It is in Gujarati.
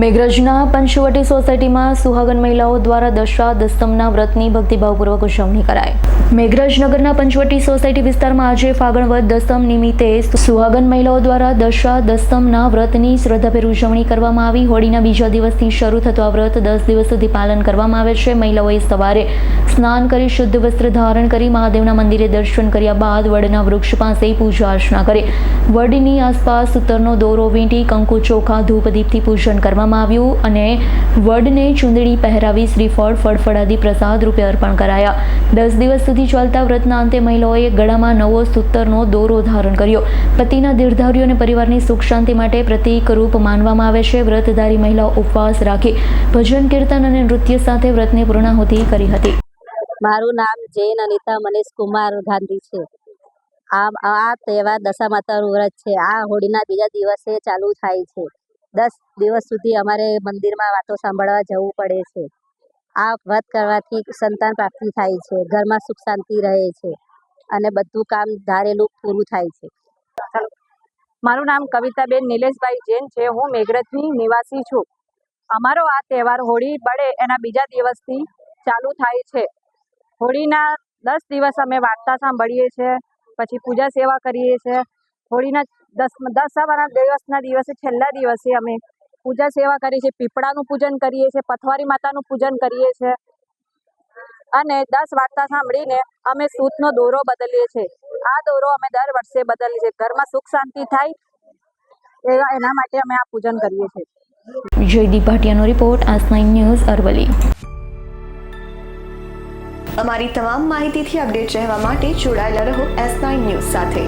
મેઘરજના પંચવટી સોસાયટીમાં સુહાગન મહિલાઓ દ્વારા દશા દસમના વ્રતની ભક્તિભાવપૂર્વક ઉજવણી કરાઈ। મેઘરજ નગરના પંચવટી સોસાયટી વિસ્તારમાં આજે ફાગણ વદ દસમ નિમિત્તે સુહાગન મહિલાઓ દ્વારા દશા દસમના વ્રતની શ્રદ્ધાભેર ઉજવણી કરવામાં આવી। હોળીના બીજા દિવસથી શરૂ થતો આ વ્રત 10 દિવસ સુધી પાલન કરવામાં આવે છે। મહિલાઓએ સવારે સ્નાન કરી શુદ્ધ વસ્ત્ર ધારણ કરી મહાદેવના મંદિરે દર્શન કર્યા બાદ વડના વૃક્ષ પાસે પૂજા અર્ચના કરી વડની આસપાસ સૂતરનો દોરો વીંટી કંકુ ચોખા ધૂપ દીપથી પૂજન કરવામાં આવ્યું અને વડને ચુંદડી પહેરાવી શ્રીફળ ફળફળાદી પ્રસાદ રૂપે અર્પણ કરાયા। 10 દિવસ સુધી ચાલતા વ્રતના અંતે મહિલાઓએ ગળામાં નવો સૂતરનો દોરો ધારણ કર્યો। પતિના દીર્ઘાયુ અને પરિવારની સુખ શાંતિ માટે પ્રતીક રૂપ માનવામાં આવે છે। વ્રતધારી મહિલાઓ ઉપવાસ રાખી ભજન કીર્તન અને નૃત્ય સાથે વ્રતની પૂર્ણાહુતિ કરી હતી। મારું નામ જૈન અનિતા મનીષ કુમાર ગાંધી છે। આ તહેવાર દશા માતાનું વ્રત છે। આ હોળીના બીજા દિવસે ચાલુ થાય છે। 10 દિવસ સુધી અમારે મંદિરમાં વાતો સાંભળવા જવું પડે છે। આ વ્રત કરવાથી સંતાન પ્રાપ્તિ થાય છે, ઘરમાં સુખ શાંતિ રહે છે અને બધું કામ ધારેલું પૂરું થાય છે। મારું નામ કવિતાબેન નિલેશભાઈ જૈન છે। હું મેઘરજની નિવાસી છું। અમારો આ તહેવાર હોળી બળે એના બીજા દિવસથી ચાલુ થાય છે। હોળીના 10 દિવસ અમે વાર્તા સાંભળીએ છીએ, પછી પૂજા સેવા કરીએ છીએ। હોળીના દસમા દિવસના દિવસે છેલ્લા દિવસે અમે પૂજા સેવા કરીએ છીએ, પીપળાનું પૂજન કરીએ છીએ, પથવારી માતાનું પૂજન કરીએ છીએ અને 10 વાર્તા સાંભળીને અમે સૂતનો દોરો બદલીએ છીએ। આ દોરો અમે દર વર્ષે બદલીએ છીએ, ઘરમાં સુખ શાંતિ થાય એના માટે અમે આ પૂજન કરીએ છીએ। જયદીપ ભાટિયાનો રિપોર્ટ, આજ9 ન્યૂઝ, અરવલ્લી। અમારી તમામ માહિતીથી અપડેટ રહેવા માટે જોડાયેલા રહો S9 ન્યૂઝ સાથે।